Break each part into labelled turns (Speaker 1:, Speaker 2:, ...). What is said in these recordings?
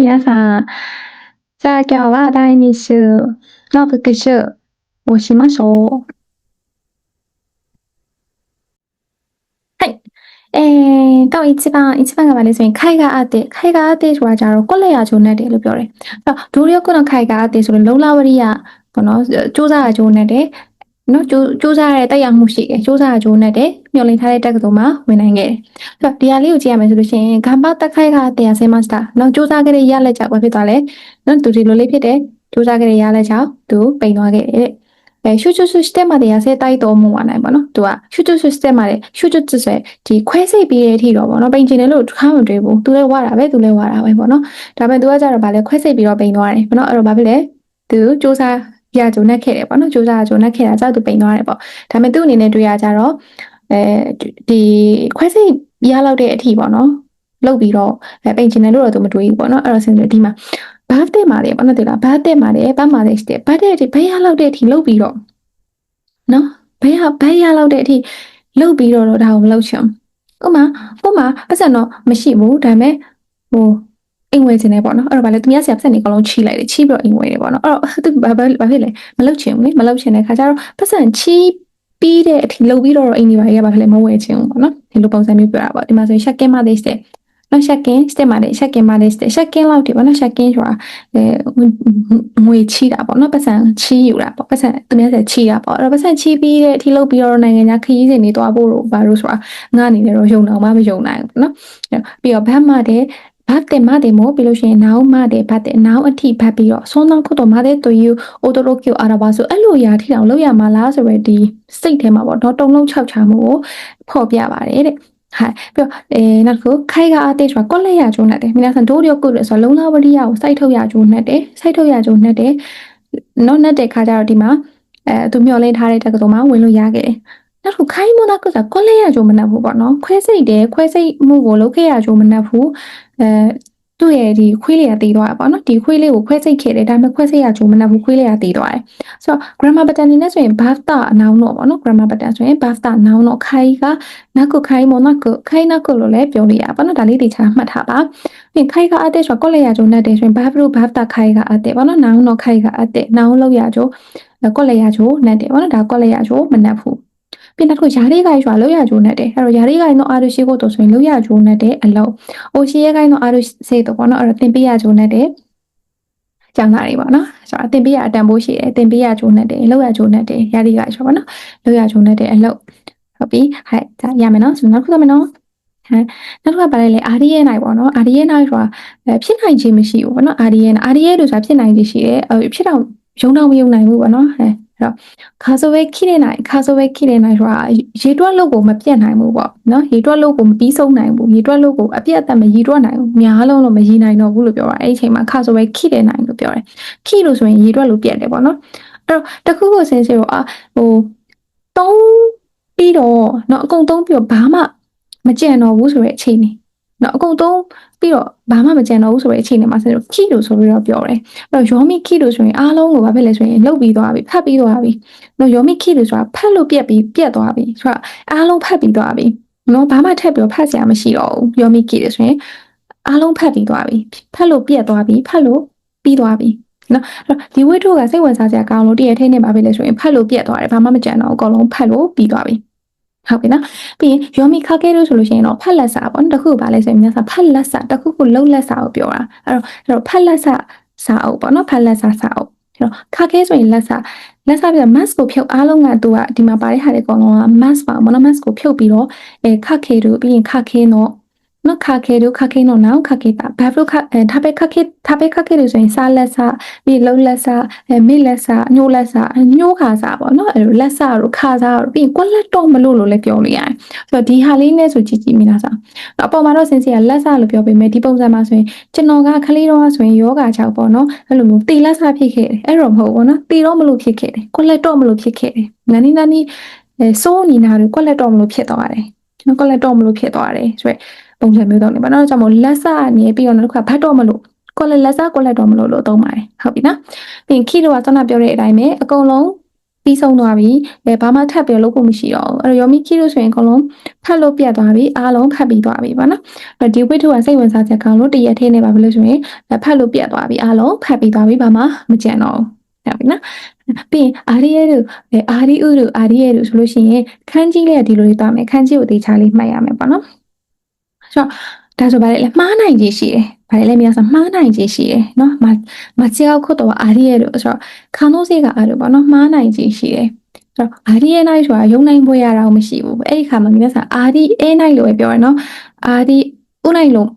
Speaker 1: 皆さん。じゃあ今日は第2週の復習をしましょう。はい。တော့一番ကဘာလဲဆိုရင်ခိုင်ကအတဲ့ဆိုတာကြတော့ကိုယ့်လက်ရချိုးနဲ့တယ်လို့ပြောတယ်။အဲ့တော့ဒုတိယခုနခိုင်ကအတဲ့ဆိုတော့လုံလဝရိယပေါ့နော်စူးစမ်းရချိုးနဲ့တယ်နော်စူးစမ်းရတဲ့တက်ရောက်မှုရှိတယ်စူးစမ်းရချိုးနဲ့တယ်မျှော်လင့်ထားတဲ့တက္ကသိုလ်မှာဝင်နိုင်ခဲ့တယ်။အဲ့တော့ဒီဟာလေးကိုကြည့်ရမယ်ဆိုလို့ရှိရင်ဂမ်ဘတက်ခိုင်ကအတဲ့ဆင်မစတာနော်စူးစမ်းခဲ့တဲ့ရလက်ကြောင့်ဘာဖြစ်သွားလဲနော်သူဒီလိုလေးဖြစ်တယ်စူးစမ်းခဲ့တဲ့ရလက်ကြောင့်သူပိန်သွားခဲ့တယ်တဲ့။슈즈 시스템에 대해서 따위도 너무 많아요, 뭐노? 또한 슈즈 시스템에 슈즈 뜻에 이 퀘세 비례티로 뭐노? 벤진으로 하면 되고 둘레 와라베 뭐노? 다음에 누가 잘 말해 퀘세 비로 벤노아래, 뭐노? 어로 말래 그 조사 야 조나 캐래, 뭐노? 조사 조나 캐라 자도 벤노아래 뭐. 다음에 또 니네 두야 자로 이 퀘세 이하라우데 티 뭐노? 로비로 벤진으로 좀 두이 뭐노? 어로 생각 디마ဘာတဲ့မာတယ်ဘာနဲ့လားဘာတဲ့မာတယ်ဘာမာတယ်တဲ့ဘာတဲ့ဘယ်ရလောက်တဲ့အထိလှုပ်ပြီးတော့နော်ဘယ်ရလောက်တဲ့အထိလှုပ်ပြီးတော့ဒါကိုမလှုပ်ချင်ဥမာပတ်စံတော့မရှိဘူးဒါပေမဲ့အိမ်ဝဲခြင်းနဲ့ပေါ့နော်အဲ့တော့ဗာလေသူများဆရာပတ်စံနေအကုန်လုံးချိလိုက်တယ်ချိပြီးတော့အိမ်ဝဲတယ်ပေါ့နော်အဲ့တော့သူဘာဖြစ်လဲမလှုပ်ချင်ဘူးလေမလှုပ်ချင်တဲ့ခါကျတော့ပတ်စံချိပြီးတဲ့အထိလှုပ်ပြီးတော့အိမ်ကြီးပါရပါခလေမဝဲချင်ဘူးပေါ့နော်ဒီလိုပုံစံမျိုးပြောတာပေါ့ဒီမှာဆိုရင်ရှက်ကင်းမသေးတဲ့နော်ရှက်ကင်းစတက်ပါတယ်ရှက်ကင်းပါတယ်ရှက်ကင်းလောက်ဒီပေါ့နော်ရှက်ကင်းဆိုတာငွေချီတာပေါ့နော်ပတ်စံချီယူတာပေါ့ပတ်စံသူများဆက်ချီတာပေါ့အဲ့တော့ပတ်စံချီပြီးတဲ့အထိလုပ်ပြီးတော့နိုင်ငံခြားခရီးစဉ်တွေတွားဖို့ဘာလို့ဆိုတာငါအနေနဲ့တော့ယုံတော့မှမယုံနိုင်ဘူးနော်ပြီးတော့ဘတ်မှတဲ့ဘတ်တဲ့မတဲ့မို့ပြီးလို့ရှိရင်နောက်မှတဲ့ဘတ်တဲ့နောက်အထိဘတ်ပြီးတော့ဆွမ်းတော့ဖို့တော့မတဲ့တူယူအိုတိုရိုကီအာရဘာဆိုအဲ့လိုရာထိတောင်လောက်ရမှာလားဆိုရယ်ဒီစိတ်ထဲမှာပေါ့တော့တုံလုံး6ချာမှုကိုဖော်ပြပါတယ်တဲ့はい。ပြီးတော့နောက်တစ်ခုခိုင်ကအသေးဆိုတာကောလက်ရကျိုးနဲ့တယ်။皆さんどうよくဆိုလုံလာဝရိယကိုစိုက်ထုတ်ရကျိုးနဲ့တယ်။စိုက်ထုတ်ရကျိုးနဲ့တယ်။နော်နဲ့တဲ့ခါကျတော့ဒီမှာသူမျှော်လင့်ထားတဲ့တက္ကသိုလ်မှာဝင်လို့ရခဲ့တယ်။နောက်တစ်ခုခိုင်မနာကဆိုကောလက်ရကျိုးမနှက်ဘူးပေါ့နော်။ခွဲစိတ်မှုကိုလုပ်ခဲ့ရကျိုးမနှက်ဘူး။သူ့ရဲ့ဒီခွေးလေးကတည်သွားတာပေါ့နော်ဒီခွေးလေးကိုခွဲစိတ်ခဲ့တယ်ဒါပေမဲ့ခွဲစိတ်ရကျိုးမနှက်ဘူးခွေးလေးကတည်သွားတယ်ဆိုတော့ grammar pattern နေနဲ့ဆိုရင် bafta အနောင်တော့ပေါ့နော် grammar pattern ဆိုရင် bafta အနောင်တော့ခိုင်ကနောက်ကိုခိုင်မောနောက်ကိုခိုင်နောက်ကိုလို့လည်းပြောလို့ရပါပေါ့နော်ဒါလေးတေချာမှတ်ထားပါပြီးခိုင်ကအတဲ့ဆိုတော့ကောလက်ရကျိုးနဲ့တယ်ဆိုရင် bafta ခိုင်ကအတဲ့ပေါ့နော်နောင်တော့ခိုင်ကအတဲ့နောင်လောက်ရကျိုးကောလက်ရကျိုးနဲ့တယ်ပေါ့နော်ဒါကောလက်ရကျိုးမနှက်ဘူးပြီးနောက်တစ်ခုယာရိကိုင်ဆိုတာလောက်ရကျိုးနဲ့တယ်အဲ့တော့ယာရိကိုင်တော့အာရုရှိဖို့တော့ဆိုရင်လောက်ရကျိုးနဲ့တယ်အလုံးအိုရှိရဲကိုင်တော့အာရုစေတော့ပေါ့နော်အဲ့တော့သင်ပေးရကျိုးနဲ့တယ်ကျောင်းသားတွေပေါ့နော်ဆိုတော့သင်ပေးရအတန်ဖိုးရှိတယ်သင်ပေးရကျိုးနဲ့တယ်လောက်ရကျိုးနဲ့တယ်ယာရိကိုင်ဆိုပေါ့နော်လောက်ရကျိုးနဲ့တယ်အလုံးဟုတ်ပြီဟဲ့ဒါရမယ်နော်ဆိုနောက်တစ်ခုတော့မယ်နော်ဟမ်နောက်တစ်ခါပါလေအာဒီရဲနိုင်ပေါ့နော်အာဒီရဲနိုင်ဆိုတာဖြစ်နိုင်ခြင်းမရှိဘူးပေါ့နော်အာဒီရဲလို့ဆိုတာဖြစ်နိုင်ခြင်းရှိတယ်ဖြစ်တော့ယုံတော့မယုံနိုင်ဘူးပေါ့နော်ဟဲ့အဲ့တော့ခါဆိုပဲခိနေနိုင်ဆိုတာရေတွက်လို့ကိုမပြတ်နိုင်ဘူးပေါ့နော်ရေတွက်လို့ကိုမပြီးဆုံးနိုင်ဘူးရေတွက်လို့ကိုအပြတ်အသတ်မရေတွက်နိုင်ဘူးများလုံးလို့မရေနိုင်တော့ဘူးလို့ပြောတာအဲ့ဒီအချိန်မှာခါဆိုပဲခိနေနိုင်လို့ပြောတယ်ခိလို့ဆိုရင်ရေတွက်လို့ပြတ်တယ်ပေါ့နော်အဲ့တော့တခုခုစင်စစ်တော့သုံးပြီးတော့เนาะအကုန်သုံးပြီးတော့ဘာမှမကြံတော့ဘူးဆိုတဲ့အချိန်နေเนาะအကုန်သုံးပြီးတော့ဘာမှမကြံတော့ဘူးဆိုတဲ့အချိန်နေမှာဆိုတော့ခိလို့ဆိုပြီးတော့ပြောတယ်အဲ့တော့ယောမီခိလို့ဆိုရင်အားလုံးကိုဘာဖြစ်လဲဆိုရင်လှုပ်ပြီးသွားပြီဖတ်ပြီးသွားပြီเนาะယောမီခိလို့ဆိုတာဖတ်လို့ပြက်သွားပြီဆိုတော့အားလုံးဖတ်ပြီးသွားပြီเนาะဘာမှထပ်ပြီးတော့ဖတ်စရာမရှိတော့ဘူးယောမီခိလို့ဆိုရင်အားလုံးဖတ်ပြီးသွားပြီဖတ်လို့ပြက်သွားပြီဖတ်လို့ပြီးသွားပြီနော်ဒီဝိထုကစိတ်ဝင်စားစရာကောင်းလို့တည့်ရထဲနေပါပြီလေဆိုရင်ဖတ်လို့ပြက်သွားတယ်ဘာမှမကြံတော့အကုန်လုံးဖတ်လို့ပြီးသွားပြီဟုတ်ပြီနော်ပြီးရင်ယောမီခါကဲလို့ဆိုလို့ရှိရင်တော့ဖတ်လက်စာပေါ့တခုပါလဲဆိုရင်များစာဖတ်လက်စာတခုခုလုံးလက်စာကိုပြောတာအဲ့တော့ဖတ်လက်စာစာအုပ်ပေါ့နော်ဖတ်လက်စာစာအုပ်အဲ့တော့ခါကဲဆိုရင်လက်စာပြ mask ကိုဖြုတ်အားလုံးကသူကဒီမှာပါတဲ့ဟာတွေအကုန်လုံးက mask ပါမနော် mask ကိုဖြုတ်ပြီးတော့ခါခဲတို့ပြီးရင်ခါခဲတော့နော်ခါခဲတို့နောက်ခါခဲတာဘာလို့ထားပဲခါခဲလို့ဆိုရင်စားလက်စာပြီးလုံးလက်စာမိလက်စာညိုလက်စာညိုခါစာပေါ့နော်အဲ့လိုလက်စာတို့ခါစာတို့ပြီးရင်ကွက်လက်တော့မလို့လည်းပြောလို့ရတယ်ဆိုတော့ဒီဟာလေးနဲ့ဆိုကြည့်မိလားစာအပေါ်မှာတော့စင်စီကလက်စာလို့ပြောပေမဲ့ဒီပုံစံမှာဆိုရင်ကျွန်တော်ကခလေးတော့ဆိုရင်ယောဂါချောက်ပေါ့နော်အဲ့လိုမျိုးတီလက်စာဖြစ်ခဲ့တယ်အဲ့တော့မဟုတ်ဘူးနော်တီတော့မလို့ဖြစ်ခဲ့တယ်ကွက်လက်တော့မလို့ဖြစ်ခဲ့တယ်နာနီစိုးနီနာတို့ကွက်လက်တော့မလို့ဖြစ်သွားတယ်နော်ကွက်လက်တော့မလို့ဖြစ်သွားတယ်ဆိုရယ်ပုံစံမျိုးတော့နေပါတော့ကြောင့်မို့လက်စနေပြီးတော့နောက်တစ်ခါဖတ်တော့မလို့လက်စတော့မလို့သုံးပါတယ်ဟုတ်ပြီနော်ပြီးရင်ခိလို့ကသနာပြောတဲ့အတိုင်းပဲအကုန်လုံး ပြီးဆုံးသွားပြီဘာမှထပ်ပြီးလုပ်ဖို့မရှိတော့ဘူးအဲ့တော့ယောမီခီလို့ဆိုရင်အကုန်လုံးဖတ်လို့ပြတ်သွားပြီအားလုံးဖတ်ပြီးသွားပြီပေါ့နော်အဲ့ဒီဝိထုကစိတ်ဝင်စားချက်ကောင်းလို့တရက်ထဲနေပါဘယ်လို့ဆိုရင်ဖတ်လို့ပြတ်သွားပြီအားလုံးဖတ်ပြီးသွားပြီဘာမှမကြံတော့ဘူးဟုတ်ပြီနော်ပြီးရင်အာရီရဲတို့အာရီဥတို့အာရီရဲတို့ဆိုလို့ရှိရင်ခန်းကြီးလေးကဒီလိုလေးသွားမယ်ခန်းကြီးကိုတေချာလေးမှတ်ရမယ်ပေါ့နော်ဆိုတော့ဒါဆိုဗါလေမှားနိုင်ခြေရှိတယ်ဗါလေများဆိုမှားနိုင်ခြေရှိတယ်နော်မကြောက်ခုတော့အာရီရဲတို့ဆိုတော့ခန်းတို့စိတ်ကအားတို့ပေါ့နော်မှားနိုင်ခြေရှိတယ်ဆိုတော့အာဒီအဲနိုင်ဆိုတာရုံနိုင်ပွဲရတာမရှိဘူးအဲ့ဒီခါမှာ皆さんအာဒီအဲနိုင်လို့ပဲပြောရနော်အာဒီဥနိုင်လို့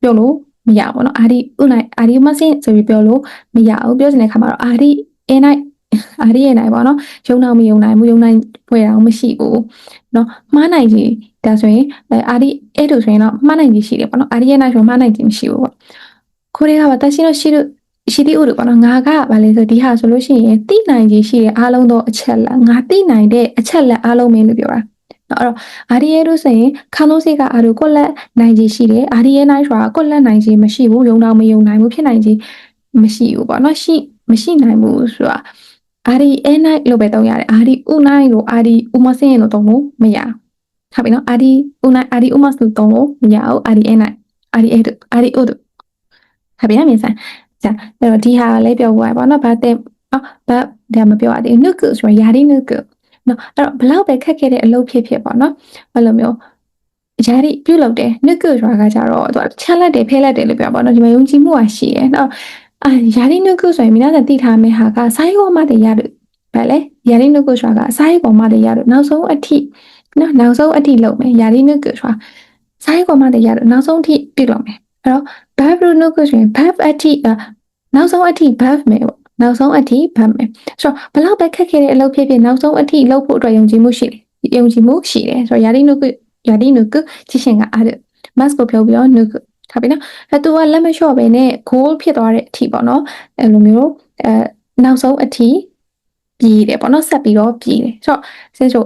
Speaker 1: ပြောလို့မရဘူးเนาะအာဒီဥနိုင်အာဒီမစင်ဆိုပြီးပြောလို့မရဘူးပြောချင်တဲ့ခါမှာတော့အာဒီအဲနိုင်အာဒီအဲနိုင်ပေါ့နော်ရုံနိုင်မယုံနိုင်ဘူးရုံနိုင်ပွဲရအောင်မရှိဘူးเนาะမှားနိုင်ကြီးဒါဆိုရင်အာဒီအဲတို့ဆိုရင်တော့မှားနိုင်ကြီးရှိတယ်ပေါ့နော်အာဒီအဲနိုင်ဆိုမှားနိုင်ကြီးမရှိဘူးပေါ့ကိုရီးယားက私のရှိသည့်ဥတို့ပေါ့နော်ငါကဗာလဲဆိုဒီဟာဆိုလို့ရှိရင်သိနိုင်ကြီးရှိတဲ့အားလုံးသောအချက်လက်ငါသိနိုင်တဲ့အချက်လက်အားလုံးမင်းလို့ပြောတာနော်အဲ့တော့အာဒီရဲတို့ဆိုရင်ခန်းလို့စိတ်ကအာတို့ကိုလက်နိုင်ကြီးရှိတယ်အာဒီရဲနိုင်ဆိုတာကိုလက်နိုင်ကြီးမရှိဘူးယုံတော့မယုံနိုင်ဘူးဖြစ်နိုင်ကြီးမရှိဘူးပေါ့နော်မရှိနိုင်ဘူးဆိုတာအာဒီအဲနိုင်လို့ပဲတောင်းရတယ်အာဒီဥနိုင်လို့အာဒီဥမစင်းလို့တောင်းလို့မရဟုတ်ပြီနော်အာဒီဥနိုင်အာဒီဥမစလို့တောင်းလို့မရဘူးအာဒီအဲနိုင်အာဒီအဲတို့အာဒီဥတို့ဟုတ်ပြီနော်မြင်စမ်း자အဲ့တော့ဒီဟာလေးပြောသွားပါတော့ဗတ်တဲ့ဘာဒါမပြောရသေးဘူးနှုတ်ကဆိုရာရီနှုတ်ကနော်အဲ့တော့ဘလောက်ပဲခက်ခဲ့တဲ့အလုပ်ဖြစ်ပေါ့နော်အဲ့လိုမျိုးယာရီပြုတ်လောက်တယ်နှုတ်ကဆိုတာကကြတော့သူချက်လက်တယ်ဖဲလက်တယ်လို့ပြောပါတော့ဒီမှာယုံကြည်မှုကရှိတယ်နော်ယာရီနှုတ်ကဆိုရင်မိသားစုသိထားမယ့်ဟာကဆိုင်းကောမတဲ့ရလို့ဗါလေယာရီနှုတ်ကဆိုတာကဆိုင်းကောမတဲ့ရလို့နောက်ဆုံးအထိနော်နောက်ဆုံးအထိလုပ်မယ်ယာရီနှုတ်ကဆိုတာဆိုင်းကောမတဲ့ရလို့နောက်ဆုံးအထိပြုတ်လုပ်မယ်အဲ့တော့ဘာဘရနှုတ်ကဆိုရင်ဘာအထိနောက်ဆုံးအထိ buff မယ်ပေါ့နောက်ဆုံးအထိ buff မယ်ဆိုတော့ဘလောက်ပဲခက်ခဲတဲ့အလုပ်ဖြစ်နောက်ဆုံးအထိလုပ်ဖို့အတွက်ယုံကြည်မှုရှိတယ်ယုံကြည်မှုရှိတယ်ဆိုတော့ယာရီနုကကြည့်ရှင်ကအား mask ကိုဖြုတ်ပြီးတော့နုထားပြီနော်အဲသူကလက်မလျှော့ပဲနဲ့ goal ဖြစ်သွားတဲ့အထိပေါ့နော်အဲလိုမျိုးနောက်ဆုံးအထိပြည်တယ်ပေါ့နော်ဆက်ပြီးတော့ပြည်တယ်ဆိုတော့ဆက်ဆို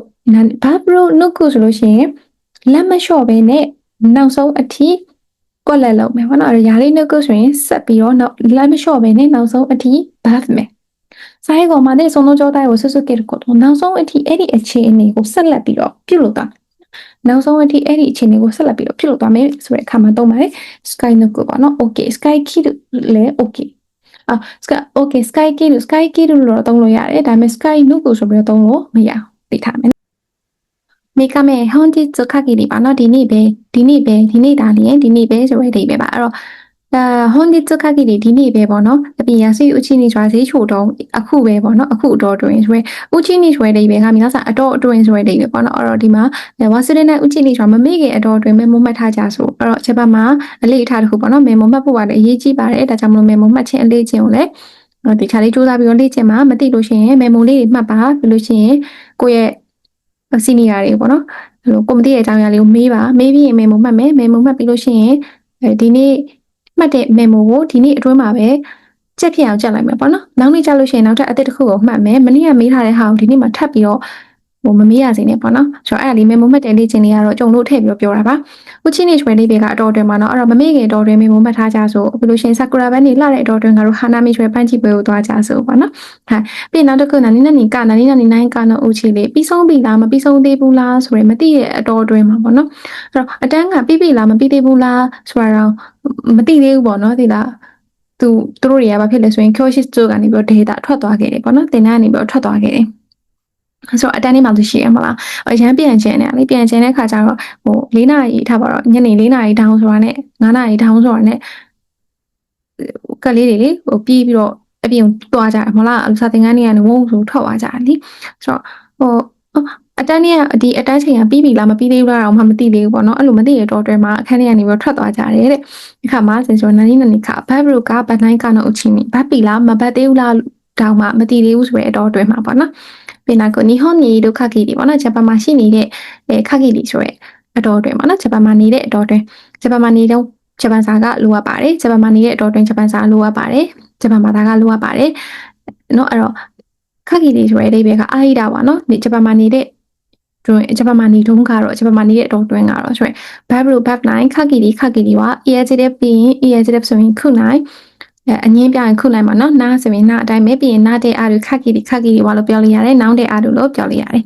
Speaker 1: ဘာဘရိုနုကဆိုလို့ရှိရင်လက်မလျှော့ပဲနဲ့နောက်ဆုံးအထိကွက်လက်လုံးမယ်ဘာလို့ရာလေးနှုတ်ကဆိုရင်ဆက်ပြီးတော့နောက်လက်မလျှော့ပဲနဲ့နောက်ဆုံးအထိ buff မယ်ဆိုင်ကောင်မှာတဲ့ဆုံးလုံးကြောတိုင်းကိုဆွတ်ကဲတော့နောက်ဆုံးအထိအဲ့ဒီအခြေအနေကိုဆက်လက်ပြီးတော့ပြုလုပ်တာနောက်ဆုံးအထိအဲ့ဒီအခြေအနေကိုဆက်လက်ပြီးတော့ပြုလုပ်သွားမယ်ဆိုတဲ့အခါမှာသုံးပါတယ် sky နှုတ်ကပေါ့နော် okay sky key လည်း okay sky key လို့တော့သုံးလို့ရတယ်ဒါပေမဲ့ sky နှုတ်ကိုဆိုပြီးတော့သုံးလို့မရဘူးသိထားမယ်မိကမဲဟွန်တီဇခါကီဒီပါနော်ဒီနေ့ဒါလျင်ဒီနေ့ပဲဆိုရတဲ့ပဲပါအဲ့တော့ဟွန်တီဇခါကီဒီနေ့ပဲပေါ့နော်အပြင်ရစီဥချင်းနေဆိုဈေးချိုတော့အခုပဲပေါ့နော်အခုအတော်တွင်ဆိုဥချင်းနေဆိုတဲ့ပဲကမြင်စားအတော်အတွင်ဆိုတဲ့ပဲပေါ့နော်အဲ့တော့ဒီမှာဝါစရနဲ့ဥချင်းနေဆိုမမေ့ခင်အတော်တွင်မဲမမှတ်ထားကြဆိုအဲ့တော့ချက်ပတ်မှာအလေးထားတစ်ခုပေါ့နော်မဲမမှတ်ဖို့ကလည်းအရေးကြီးပါတယ်ဒါကြောင့်မလို့မဲမမှတ်ခြင်းအလေးချင်းကိုလည်းဒီခါလေးစူးစမ်းပြီးတော့လေ့ကျင့်မှာမသိလို့ရှိရင်မဲမုံလေးတွေမှတ်ပါပြီးလို့ရှိရင်ကိုယ့်ရဲ့စီနီယာတွေပေါ့နော်အဲ့လိုကိုမသိတဲ့အကြောင်းအရာလေးကိုမေးပြီးရင်မေမိုမှတ်မယ်မေမိုမှတ်ပြီးလို့ရှိရင်ဒီနေ့မှတ်တဲ့မေမိုကိုဒီနေ့အတွင်းမှာပဲချက်ဖြစ်အောင်ကြက်လိုက်မယ်ပေါ့နော်နောက်နေ့ကြလို့ရှိရင်နောက်ထပ်အသစ်တစ်ခုကိုမှတ်မယ်မနေ့ကမေးထားတဲ့ဟာကိုဒီနေ့မှထပ်ပြီးတော့မမေးရစေနဲ့ပေါ့နော်ဆိုတော့အဲ့ဒါလေးမေမိုမှတ်တဲ့လေ့ကျင့်လေးကတော့ကြုံလို့ထည့်ပြီးတော့ပြောတာပါဥချင်းနေရွှေလေးတွေကအတော်တွင်ပါနော်အဲ့တော့မမေ့ခင်တော်တွင်မေမိုမှတ်ထားကြဆိုပြီးလို့ရှိရင်ဆာကူရာဘန်နေလှတဲ့အတော်တွင်ကတော့ဟာနာမီရွှေပန်းချီပွဲကိုသွားကြဆိုပေါ့နော်ဟာပြီးနောက်တစ်ခုနာနီနိုင်ကနော်ဦးချီလေးပြီးဆုံးပြီလားမပြီးဆုံးသေးဘူးလားဆိုရင်မသိတဲ့အတော်တွင်မှာပေါ့နော်အဲ့တော့အတန်းကပြီးပြီလားမပြီးသေးဘူးလားဆိုတာတော့မသိသေးဘူးပေါ့နော်ဒီလားသူတို့တွေကဘာဖြစ်လဲဆိုရင် courses တို့ကနေပြီးတော့ data ထွက်သွားခဲ့တယ်ပေါ့နော်သင်တန်းကနေပြီးတော့ထွက်သွားခဲ့တယ်ဆိုတော့အတန်းလေးမှသူရှိရမလားအရန်ပြန်ချင်တယ်လေပြန်ချင်တဲ့ခါကျတော့4နာရီထားပါတော့ညနေ4နာရီတောင်းဆိုတာနဲ့5နာရီတောင်းဆိုတာနဲ့ကလေးတွေလေပြီးပြီးတော့အပြင်သွားကြတယ်မလားစာသင်ခန်းတွေကနေဝုန်းဆိုထွက်သွားကြတယ်လေဆိုတော့အတန်းเนี่ยဒီအတန်းချိန်ကပြီးပြီလားမပြီးသေးဘူးလားတော့မှမသိသေးဘူးပေါ့နော်အဲ့လိုမသိရတော့တွဲမှာအခန်းထဲကနေပြီးထွက်သွားကြတယ်တဲ့ဒီခါမှာစင်ဆိုနာနီခါဘတ်ဘရူကဘတ်နိုင်ကနော်အချင်းဘတ်ပြီလားမဘတ်သေးဘူးလားတောင်မှမသိသေးဘူးဆိုတဲ့အတော်တွဲမှာပေါ့နော်ပြန်လာကိုနီဟွန်နီဒုခကီဒီပေါ့နော်ဂျပန်မှာရှိနေတဲ့ခကီဒီဆိုတဲ့အတော်တွဲပေါ့နော်ဂျပန်မှာနေတဲ့အတော်တွဲဂျပန်မှာနေတော့ဂျပန်စာကလိုအပ်ပါတယ်ဂျပန်မှာနေတဲ့အတော်တွဲဂျပန်စာလိုအပ်ပါတယ်ဂျပန်ဘာသာကလိုအပ်ပါတယ်နော်အဲ့တော့ခကီဒီဆိုတဲ့အဓိပ္ပာယ်ကအာဟိတာပါနော်ဂျပန်မှာနေတဲ့တွင်ဂျပန်မှာနေတုန်းကတော့ဂျပန်မှာနေတဲ့အတော်တွင်းကတော့ဆိုရင် verb 9ခကီဒီပါ adjective ပြီးရင် adjective ဆိုရင်ခုနိုင် အငင်းပြရင်ခုလိုက်မှာနော်နားဆိုရင်နားအတိုင်းပဲပြီးရင်နားတဲ့အားတွေခက်ကြီးဘာလို့ပြောလို့ရတယ်နောင်းတဲ့အားတွေလို့ပြောလို့ရတယ်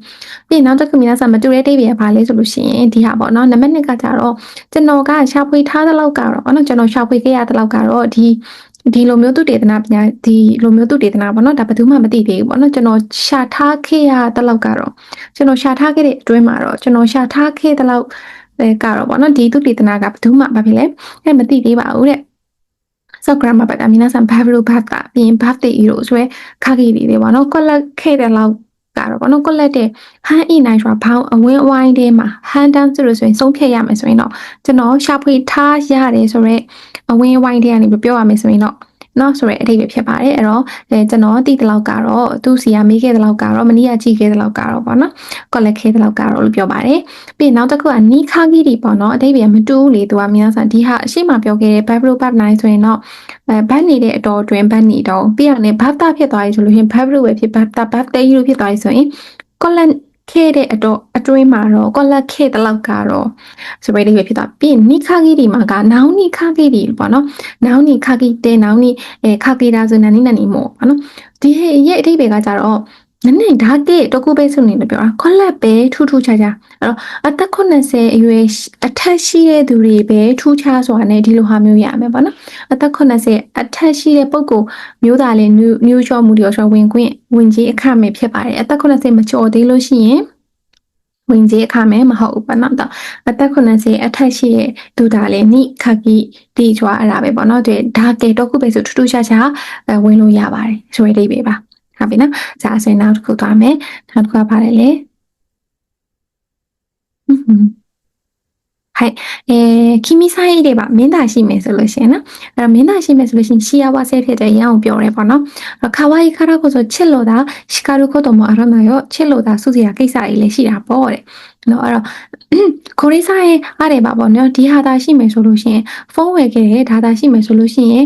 Speaker 1: ပြီးရင်နောက်တစ်ခုများဆိုမတူတဲ့တိတ်ပဲဘာလဲဆိုလို့ရှိရင်ဒီဟာပေါ့နော်နံပါတ်1ကကြတော့ကျွန်တော်ကရှာဖွေထားတဲ့လောက်ကတော့ပေါ့နော်ကျွန်တော်ရှာဖွေခဲ့ရတဲ့လောက်ကတော့ဒီလိုမျိုးသူတေသနာပညာဒီလိုမျိုးသူတေသနာပေါ့နော်ဒါဘယ်သူမှမသိသေးဘူးပေါ့နော်ကျွန်တော်ရှာထားခဲ့ရတဲ့လောက်ကတော့ကျွန်တော်ရှာထားခဲ့တဲ့အတွင်းမှာတော့ကျွန်တော်ရှာထားခဲ့တဲ့လောက်ကတော့ပေါ့နော်ဒီသူတေသနာကဘယ်သူမှဘာဖြစ်လဲမသိသေးပါဘူးတဲ့ဆော့ဂရမ်မှာပတ်တာ皆さんバブルバッタပြီးရင်ဘတ်တေအီရိုဆိုရဲခါကြီးတွေပေါ့နော်ကွက်လက်ခဲ့တဲ့လောက်ကတော့ပေါ့နော်ကွက်လက်တဲ့ဟန်အီနိုင်ဆိုတာဘောင်းအဝင်းအဝိုင်းထဲမှာဟန်တန်းဆိုလို့ဆိုရင်ဆုံးဖြတ်ရမယ်ဆိုရင်တော့ကျွန်တော်ရှာဖွေထားရတယ်ဆိုတော့အဝင်းအဝိုင်းထဲကနေပြောရမယ်ဆိုရင်တော့နော်ဆိုရဲအထိပ္ပယ်ဖြစ်ပါတယ်အဲ့တော့ကျွန်တော်သိတဲ့လောက်ကတော့သူ့စီကမေးခဲ့တဲ့လောက်ကတော့မနီးကကြည့်ခဲ့တဲ့လောက်ကတော့ပေါ့နော်ကွက်လက်ခဲ့တဲ့လောက်ကတော့လို့ပြောပါတယ်ပြီးနောက်တစ်ခုကနီခါကြီးတွေပေါ့နော်အထိပ္ပယ်မတူးလေသူက皆さんဒီဟာအရှိမပြောခဲ့တဲ့ Bible Part 9ဆိုရင်တော့ဘတ်နေတဲ့အတော်အတွင်းဘတ်နေတော့ပြီးရနေဘတ်တာဖြစ်သွားပြီဆိုလို့ရှင် Bible ပဲဖြစ်ဘတ်တာဘတ်တေးလို့ဖြစ်သွားပြီဆိုရင်ကွက်လက်ခဲ့တဲ့အတော်အတွင်းမှာတော့ကွက်လက်ခဲ့တဲ့လောက်ကတော့ဆိုပြီးလေးပဲဖြစ်သွားပြီးနိခါကြီးဒီမှာကနောင်နိခါကြီးဒီပေါ့နော်နောင်နိခါကြီးတဲနောင်နိခါကြီးဒါဆိုနနီမို့ပေါ့နော်ဒီရဲ့အထိပ္ပယ်ကကြတော့နည်းနည်းဓာတ်တဲ့တကူပဲဆိုနေလို့ပြောတာခွက်လက်ပဲထူးခြားခြားအဲ့တော့အသက်80အရွယ်အထက်ရှိတဲ့သူတွေပဲထူးခြားစွာနဲ့ဒီလိုဟာမျိုးရမယ်ပေါ့နော်အသက်80အထက်ရှိတဲ့ပုဂ္ဂိုလ်မျိုးသားလည်းမျိုးချောမှုတွေဆိုဝင်ကြီးအခမဲ့ဖြစ်ပါတယ်အသက်80မကျော်သေးလို့ရှိရင်ဝင်ကြီးအခမဲ့မဟုတ်ဘူးပေါ့နော်အသက်80အထက်ရှိတဲ့သူသားလည်းနိခကီတီကျွာအဲ့ဒါပဲပေါ့နော်ဒီဓာတ်တကူပဲဆိုထူးခြားခြားဝင်လို့ရပါတယ်ဆိုရတဲ့ပဲပါဟုတ်ပြီနော်자ဆိုရင်နောက်တစ်ခုသွားမယ်နောက်တစ်ခုကပါတယ်လေはい君さんいればမင်းသားရှိမယ်ဆိုလို့ရှိရင်နော်အဲ့တော့မင်းသားရှိမယ်ဆိုလို့ရှိရင်ရှီယာဝါဆဲဖြစ်တဲ့ရအောင်ပြောရဲပေါ့နော်ခါဝိုင်းခါရကိုဆိုချစ်လို့တာရှီကာရုကိုတော့မအရနာရောချစ်လို့တာစုစရာကိစ္စတွေလည်းရှိတာပေါ့တဲ့နော်အဲ့တော့ကိုရီးစားရဲ့အားတွေပါပေါ့နော်ဒီဟာသာရှိမယ်ဆိုလို့ရှိရင်ဖုန်းဝယ်ခဲ့တဲ့ဒါသာရှိမယ်ဆိုလို့ရှိရင်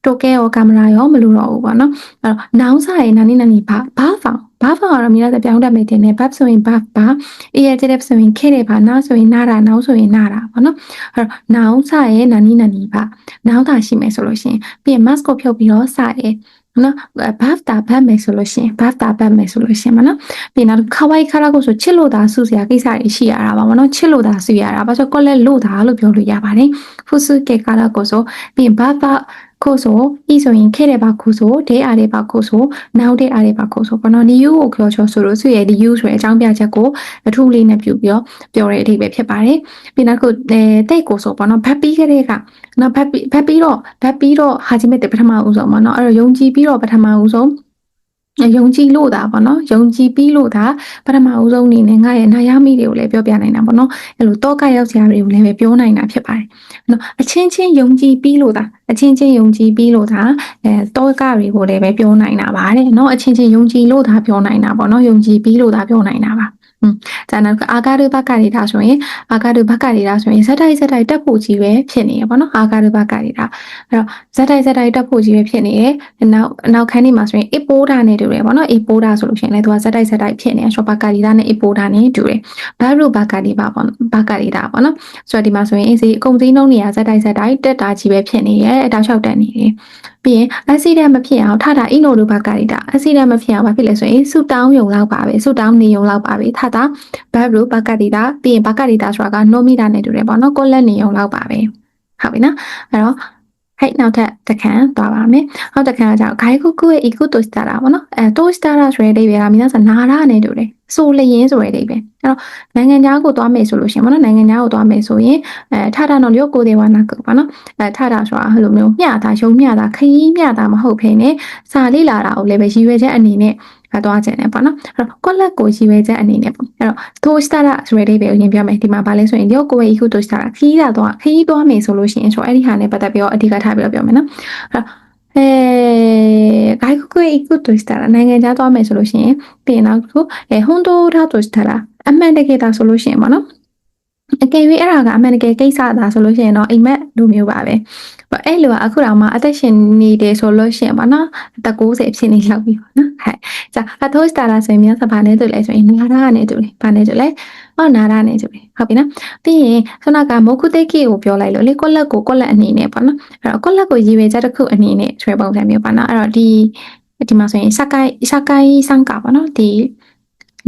Speaker 1: တိုကဲရောကင်မရာရောမလိုတော့ဘူးပေါ့နော်အဲ့တော့နောင်စားရဲ့နာနီဘာဖောင်ကတော့မြေသားပြောင်းတတ်မယ်တင်တယ်ဘတ်ဆိုရင်ဘတ်ပါအေးရတဲ့ဆိုရင်ခဲ့တယ်ပါနောက်ဆိုရင်နာတာနောက်ဆိုရင်နာတာပေါ့နော်အဲ့တော့နောင်စားရဲ့နာနီပါနောက်သာရှိမယ်ဆိုလို့ရှိရင်ပြီးရင် mask ကိုဖြုတ်ပြီးတော့စားရဲ့နော်ဘတ်တာဘတ်မယ်ဆိုလို့ရှိရင်မနော်ပြီးနောက်ခဝိုင်းခါရကိုဆိုချစ်လို့သာစုစရာကိစ္စတွေရှိရတာပါမနော်ချစ်လို့သာစုရတာဘာလို့ကောလက်လို့သာလို့ပြောလို့ရပါတယ်ဖုစုကေကာရကိုဆိုပြီးရင်ဘတ်ကိုဆိုဤဆိုရင်ခဲ့တယ်ပါကိုဆိုဒဲအားတယ်ပါကိုဆိုနောက်တဲ့အားတယ်ပါကိုဆိုဘာလို့ new ကိုပြောချောဆိုလို့ဆိုရတဲ့ new ဆိုတဲ့အကြောင်းပြချက်ကိုအထူးလေးနဲ့ပြုပြီးတော့ပြောတဲ့အဓိပ္ပာယ်ဖြစ်ပါတယ်ပြီးနောက်ကိုတိတ်ကိုဆိုဘာလို့ဘတ်ပြီးခဲ့တဲ့ကနော်ဘတ်ပြီးတော့ဟာဂျီမက်တဲ့ပထမဦးဆုံးပေါ့နော်အဲ့တော့ယုံကြည်ပြီးတော့ပထမဦးဆုံးယုံကြည်လို့တာပေါ့နော်ယုံကြည်ပြီးလို့တာပထမဦးဆုံးအနေနဲ့ငါရဲ့နာယမိတွေကိုလည်းပြောပြနိုင်တာပေါ့နော်အဲ့လိုတောကရောက်စရာတွေကိုလည်းပဲပြောနိုင်တာဖြစ်ပါတယ်နော်အချင်းချင်းယုံကြည်ပြီးလို့တာတောကတွေကိုလည်းပဲပြောနိုင်တာပါတဲ့နော်အချင်းချင်းယုံကြည်လို့တာပြောနိုင်တာပေါ့နော်ယုံကြည်ပြီးလို့တာပြောနိုင်တာပါဒါနောက်ကအာဂါရဘကရီတာဆိုရင်ဇက်တိုက်တက်ဖို့ကြီးပဲဖြစ်နေရပေါ့နော်အာဂါရဘကရီတာအဲ့တော့ဇက်တိုက်တက်ဖို့ကြီးပဲဖြစ်နေတယ်နောက်ခန်းနေမှာဆိုရင်အပိုးတာနဲ့တူတယ်ပေါ့နော်အပိုးတာဆိုလို့ရှိရင်လည်းသူကဇက်တိုက်ဖြစ်နေရှော့ဘကရီတာနဲ့အပိုးတာနဲ့တူတယ်ဘတ်ရုဘကရီပါပေါ့ဘကရီတာပေါ့နော်ဆိုတော့ဒီမှာဆိုရင်အကုန်စည်းနှုံးနေရဇက်တိုက်တက်တာကြီးပဲဖြစ်နေရဲ့အတောက်လျှောက်တက်နေတယ်ပြီးရင်အက်ဆီဒန့်မဖြစ်အောင်ထတာအီနိုလိုဘကရီတာအက်ဆီဒန့်မဖြစ်အောင်ဘာဖြစ်လဲဆိုရင်ဆူတောင်းယုံလောက်ပါပဲဆူတောင်းနေယုံလောက်ပါပဲထတာဘတ်ရိုဘကရီတာပြီးရင်ဘကရီတာဆိုတာကနိုမီတာနဲ့တူတယ်ပေါ့နော်ကိုလက်နေယုံလောက်ပါပဲဟုတ်ပြီနော်အဲ့တော့ဟဲ့နောက်ထပ်တစ်ခန်းသွားပါမယ်နောက်တစ်ခန်းကကြောင့်ဂိုင်ကူကူရဲ့ eco to star ပေါ့နော်to star ဆိုတဲ့အိဗေကမိသားစုနာရနဲ့တူတယ်ဆိုလျင်းဆိုတဲ့အိဗေအဲ့တော့နိုင်ငံခြားကိုသွားမယ်ဆိုလို့ရှိရင်ပေါ့နော်နိုင်ငံခြားကိုသွားမယ်ဆိုရင်ထတာနော်လျော့ကိုသေးဝနာကိုပေါ့နော်ထတာဆိုတာဟိုလိုမျိုးမျှတာရုံမျှတာခရီးမျှတာမဟုတ်ဖ ೇನೆ စာလေးလာတာကိုလည်းပဲရည်ရွယ်ချက်အနေနဲ့သွားခြင်းနဲ့ပေါ့နော်အဲ့တော့ကွက်လက်ကိုရည်ရွယ်ချက်အနေနဲ့ပေါ့အဲ့တော့ to star ဆိုတဲ့အိဗေကိုရင်ပြောမယ်ဒီမှာဗာလဲဆိုရင်လျော့ကိုရဲ့ eco to star ခရီးသွားမယ်ဆိုလို့ရှိရင်ဆိုအဲ့ဒီဟာနဲ့ပတ်သက်ပြီးတော့အဓိကထားပြီးတော့ပြောမယ်နော်外国へ行くとしたらနိုင်ငံခြားသွားမယ်ဆိုလို့ရှိရင်ပြီးရင်နောက်တစ်ခု本当だとしたらအမှန်တကယ်ဒါဆိုလို့ရှိရင်ပေါ့နော် အကယ်၍အဲ့ဒါကအမှန်တကယ်ကိစ္စသာဆိုလို့ရှိရင်တော့အိမ်မက်လူမျိုးပါပဲအဲ့လိုကအခုတော့မှအသက်ရှင်နေတယ်ဆိုလို့ရှိရင်ပေါ့နော်အသက်60ဖြစ်နေလောက်ပြီပေါ့နော်ဟဲ့자အထိုးစတာလာဆိုရင်များစဘာနဲ့တူလဲဆိုရင်နာရာနဲ့တူတယ်ဘာနဲ့တူလဲနာရာနဲ့တူတယ်ဟုတ်ပြီနော်ပြီးရင်ခုနကမုတ်ခုတိတ်ကီကိုပြောလိုက်လို့လေကွက်လက်ကိုကွက်လက်အနေနဲ့ပေါ့နော်အဲ့တော့ကွက်လက်ကိုရည်ရွယ်ချက်တစ်ခုအနေနဲ့ဆွဲပုံစံမျိုးပေါ့နော်အဲ့တော့ဒီမှာဆိုရင်စကိုင်းစံကပေါ့နော်ဒီ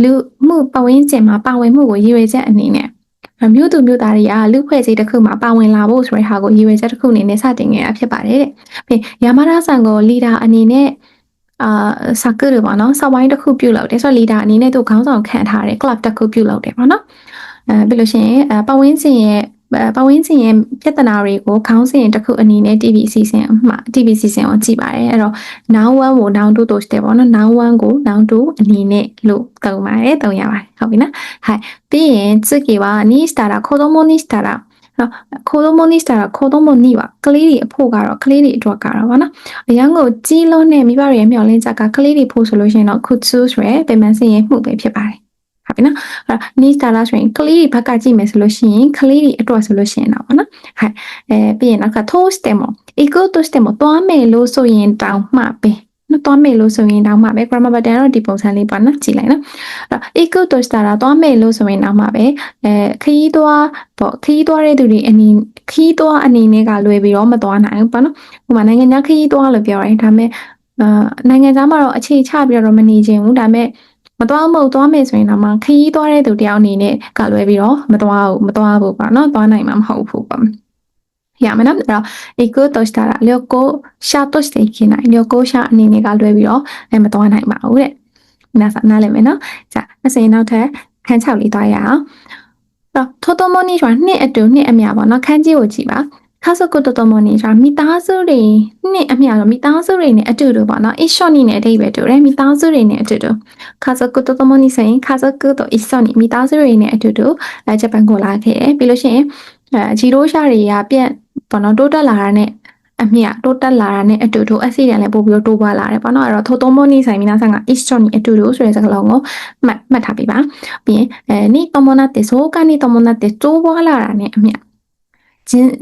Speaker 1: လူမှုပဝင်းကျင်မှာပါဝင်မှုကိုရည်ရွယ်ချက်အနေနဲ့မြို့သူမြို့သားတွေကလူဖွဲ့စည်းတစ်ခုမှာပါဝင်လာဖို့ဆိုတဲ့ဟာကိုရည်ရွယ်ချက်တစ်ခုအနေနဲ့စတင်ခဲ့တာဖြစ်ပါတယ်တဲ့။ပြီးယာမရာဆန်ကိုလီဒါအနေနဲ့စာကရပေါ့နော်စဝိုင်းတစ်ခုပြုတ်လောက်တယ်ဆိုတော့လီဒါအနေနဲ့သူခေါင်းဆောင်ခံထားတဲ့ club တစ်ခုပြုတ်လောက်တယ်ပေါ့နော်။ပြီးလို့ရှိရင်ပဝင်းကျင်ရဲ့ပြဿနာတွေကိုခေါင်းစဉ်တစ်ခုအနေနဲ့ TV စီစဉ်ကိုကြည့်ပါတယ်အဲ့တော့ noun 1ကို noun 2တို့してပေါ့နော် noun 1ကို noun 2အနေနဲ့လို့သုံးပါတယ်သုံးရပါတယ်ဟုတ်ပြီနော်はいပြီးရင်次はにしたら子供にしたら子供にしたら子供にはကလေးတွေအဖို့ကတော့ကလေးတွေအတွက်ကတော့ဗောနော်အရန်ကိုကြီးလုံးနဲ့မိဘတွေရဲ့မျှော်လင့်ချက်ကကလေးတွေဖို့ဆိုလို့ရှိရင်တော့ could choose ဆိုရယ်ပြန်မှန်စင်ရဲ့မှုပဲဖြစ်ပါတယ်ဟုတ်ပြီနော်အဲ့တော့ need တာဆိုရင်ကလေးတွေဘက်ကကြည့်မယ်ဆိုလို့ရှိရင်ကလေးတွေအတွက်ဆိုလို့ရှိရင်တော့ဗောနော်はいပြီးရင်နောက်က toast တယ်မို့ equal to တယ်မို့တွားမယ်လို့ဆိုရင်တောင်းမှပဲနော်တွားမယ်လို့ဆိုရင်တောင်းမှပဲ grammar pattern တော့ဒီပုံစံလေးပေါ့နော်ကြည့်လိုက်နော်အဲ့တော့ equal to တာတွားမယ်လို့ဆိုရင်တောင်းမှပဲခရီးသွားတဲ့သူတွေခရီးသွားအနေနဲ့ကလွယ်ပြီးတော့မသွားနိုင်ဘူးပေါ့နော်ဟိုမှာနိုင်ငံခြားခရီးသွားလို့ပြောတယ်ဒါပေမဲ့နိုင်ငံခြားမှာတော့အခြေချပြီးတော့မနေချင်ဘူးဒါပေမဲ့မသွားမယ်ဆိုရင်တော့ခရီးသွားတဲ့သူတယောက်အနေနဲ့ကလွယ်ပြီးတော့မသွားဘူးပေါ့နော်သွားနိုင်မှာမဟုတ်ဘူးပေါ့ရမယ်နော်အဲ့တော့ equal to တာလျော်ကိုရှာတော့していけないလျော်ကိုရှာအနေနဲ့ကလွယ်ပြီးတော့မသွားနိုင်ပါဘူးတဲ့နားလည်မယ်နော်じゃあဆိုရင်နောက်ထပ်ခန်း6လေးသွားရအောင်တော့ထိုတိုမိုနီဆိုတာနှစ်အတူနှစ်အမြပါနော်ခန်းကြီးကိုကြည့်ပါခါစကုတိုတိုမိုနီဆိုတာမိသားစုတွေနှစ်အမြတော့မိသားစုတွေနဲ့အတူတူပေါ့နော် 一緒にနဲ့အဓိပ္ပာယ်တူတယ်မိသားစုတွေနဲ့အတူတူခါစကုတိုတိုမိုနီဆိုရင်ခါစကုတို一緒にမိသားစုတွေနဲ့အတူတူဂျပန်ကိုလာခဲ့တယ်ပြီးလို့ရှိရင်ဂျီရိုရှာတွေကပြက်ပေါ့နော်တိုးတက်လာတာနဲ့အမြတိုးတက်လာတာနဲ့အတူတူအစီအရန်လည်းပို့ပြီးတော့တိုးပွားလာတယ်ပေါ့နော်အဲ့တော့ထိုတိုမိုနီဆိုင်မိနာဆန်က 一緒にအတူတူဆိုတဲ့စကားလုံးကိုမှတ်ထားပြီးပါပြီးရင်နီတိုမိုနာတေဆိုကနီတိုမိုနာတေတိုးပွားလာတာနဲ့အမြ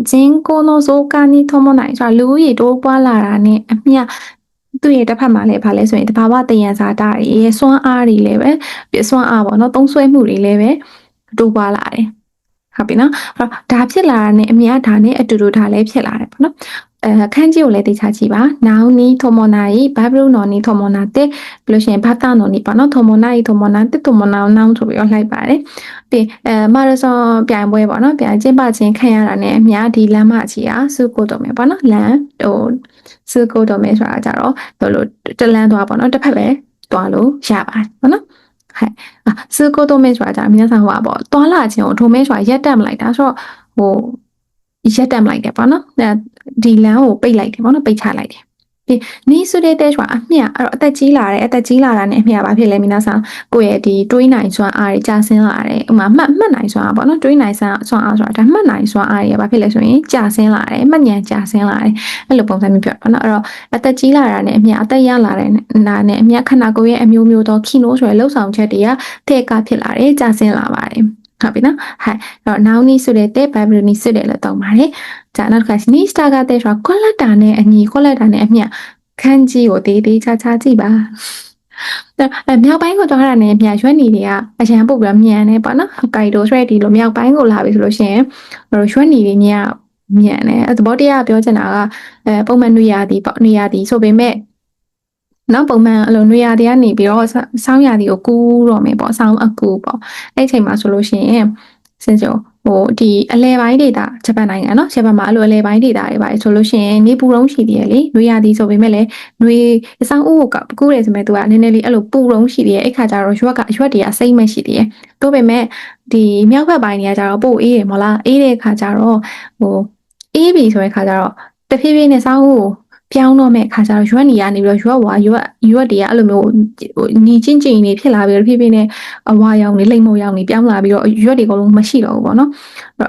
Speaker 1: 人口の増加に伴いဆိုတာလူဦးရေတိုးပွားလာတာနဲ့အမြသူ့ရဲ့တစ်ဖက်မှာလည်းဗာလဲဆိုရင်တဘာဝတယံဇာတာတွေရဲ့စွမ်းအားတွေလည်းပဲစွမ်းအားပေါ့နော်သုံးစွဲမှုတွေလည်းပဲတိုးပွားလာတယ်ဟုတ်ပြီနော်အဲ့တော့ဒါဖြစ်လာတာနဲ့အမြဒါနဲ့အတူတူဒါလည်းဖြစ်လာတယ်ပေါ့နော်ခန်းကြီးကိုလည်းသိချကြည့်ပါနောင်နီထိုမိုနာဤဘိုင်ဘလုနော်နီထိုမိုနာတဲ့ပြီးလို့ရှိရင်ဘာသာနော်နီပေါ့နော်ထိုမိုနာဤထိုမိုနာတဲ့ထိုမိုနာနောင်ဆိုပြီးတော့လိုက်ပါတယ်ပြီးမာရသွန်ပြိုင်ပွဲပေါ့နော်ပြိုင်ကျင်းပခြင်းခံရတာနဲ့အများဒီလမ်းမကြီးอ่ะစုကိုတော်မယ်ပေါ့နော်လမ်းစုကိုတော်မယ်ဆိုတာကြတော့ဘယ်လိုတလန်းသွားပေါ့နော်တစ်ဖက်ပဲသွားလို့ရပါတယ်ပေါ့နော်ဟဲ့စုကိုတော်မယ်ဆိုတာကြအများဆုံးဟောပေါ့သွားလာခြင်းကိုထိုမဲဆိုတာရက်တက်မလိုက်တာဆိုတော့ရက်တက်မလိုက်တယ်ပေါ့နော်ဒီလမ်းကိုပိတ်လိုက်တယ်ပေါ့နော်ပိတ်ချလိုက်တယ်ပြီးနီးစုတဲ့တဲ့ဆိုတာအမြအဲ့တော့အသက်ကြီးလာတာနဲ့အမြဘာဖြစ်လဲမိနာဆောင်ကိုယ့်ရဲ့ဒီတွေးနိုင်စွမ်းအားတွေကြာဆင်းလာတယ်ဥမာမှတ်နိုင်စွမ်းအားပေါ့နော်တွေးနိုင်စွမ်းအားဆိုတာဒါမှတ်နိုင်စွမ်းအားတွေဘာဖြစ်လဲဆိုရင်ကြာဆင်းလာတယ်မှတ်ဉာဏ်ကြာဆင်းလာတယ်အဲ့လိုပုံစံမျိုးပြောပေါ့နော်အဲ့တော့အသက်ကြီးလာတာနဲ့အမြအသက်ရလာတဲ့နာနဲ့အမြခန္ဓာကိုယ်ရဲ့အမျိုးမျိုးသောခီနိုဆိုရယ်လှုပ်ဆောင်ချက်တွေကတဲ့ကဖြစ်လာတယ်ကြာဆင်းလာပါတယ်ဟုတ်ပြီနော်ဟဲ့အဲ့တော့ noun နီးဆိုတဲ့ဘိုင်ဘယ်နီးဆိုတဲ့လို့တောင်းပါတယ်じゃあနောက်ကနီးစတာကတဲ့ဆိုတာကွက်လက်တာနဲ့အညီကွက်လက်တာနဲ့အမြခန်းကြီးကိုတေးသေးချာချာကြည့်ပါမြောက်ပိုင်းကိုသွားတာနဲ့မြရွက်နေတွေကအရန်ပုတ်ပြီးမြန်နေပေါ့နော်ကိုက်တိုဆွဲဒီလိုမြောက်ပိုင်းကိုလာပြီဆိုလို့ရှိရင်ရွက်နေတွေမြန်တယ်သဘောတရားပြောချင်တာကပုံမှန်နေရာဒီပေါ့နေရာဒီဆိုပေမဲ့နောက်ပုံမှန်အလိုနေရာတွေကနေပြီးတော့စောင်းရာဒီကိုကူးတော့မယ်ပေါ့စောင်းအကူပေါ့အဲ့ချိန်မှာဆိုလို့ရှိရင်စင်စုံဒီအလဲပိုင်းဒေတာဂျပန်နိုင်ငံเนาะဂျပန်မှာအလိုအလဲပိုင်းဒေတာတွေပါဆိုလို့ရှိရင်နေပူတုံးရှိသေးတယ်လေနှွေရသည်ဆိုပေမဲ့လည်းနှွေအဆောင်ဦးကိုကူးတယ်ဆိုမဲ့သူကနည်းနည်းလေးအဲ့လိုပူတုံးရှိသေးတယ်အဲ့ခါကျတော့ရွက်ကတွေကစိတ်မရှိသေးတယ်တို့ပေမဲ့ဒီမြောက်ဘက်ပိုင်းတွေကကျတော့ပို့အေးတယ်မဟုတ်လားအေးတဲ့ခါကျတော့အေးပြီဆိုတဲ့ခါကျတော့တဖြည်းဖြည်းနဲ့စောင်းဦးပြောင်းတော့မဲ့ခါကျတော့ရွက်နေရနေပြီးတော့ရွက်တွေကအဲ့လိုမျိုးညီချင်းချင်းနေဖြစ်လာပြီးတော့ဖြည်းဖြည်းနဲ့အဝါရောင်နေလိမ့်မို့ရောင်နေပြောင်းလာပြီးတော့ရွက်တွေအကုန်လုံးမရှိတော့ဘူးပေါ့နော်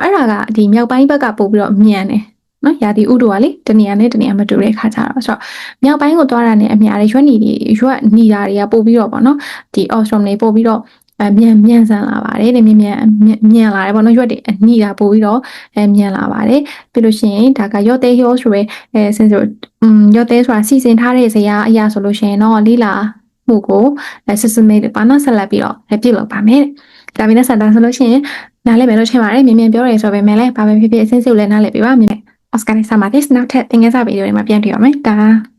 Speaker 1: အဲ့ဒါကဒီမြောက်ပိုင်းဘက်ကပို့ပြီးတော့မြန်တယ်နော်ရာသီဥတုကလေတနေရာနဲ့တနေရာမတူတဲ့ခါကျတော့ဆိုတော့မြောက်ပိုင်းကိုသွားတာနဲ့အများကြီးရွက်နေတာတွေကပို့ပြီးတော့ပေါ့နော်ဒီ Ostrom တွေပို့ပြီးတော့ မြန်ဆန်လာပါတယ်တဲ့မြန်လာတယ်ပေါ့နော်ရွက်တွေအနီးတာပို့ပြီးတော့မြန်လာပါတယ်ပြီးလို့ရှိရင်ဒါကရော့သေးရောဆိုရဲစင်ဆိုရော့သေးဆိုတာစီစဉ်ထားတဲ့ဇာတ်အရာဆိုလို့ရှိရင်တော့လိလာမှုကိုစစ်စမေးပါနော်ဆက်လက်ပြီးတော့ပြုလုပ်ပါမယ်ဒါမင်းနဲ့ဆက်တာဆိုလို့ရှိရင်နားလည်မယ်လို့ထင်ပါတယ်မြန်ပြောရဲဆိုပေမဲ့လည်းဘာပဲဖြစ်ဖြစ်အစင်းစိကိုလည်းနားလည်ပြပါမယ်အော်စကာနဲ့ဆာမာတစ်နောက်ထပ်သင်ခန်းစာဗီဒီယိုတွေမှာပြန်တွေ့ရမယ်ဒါ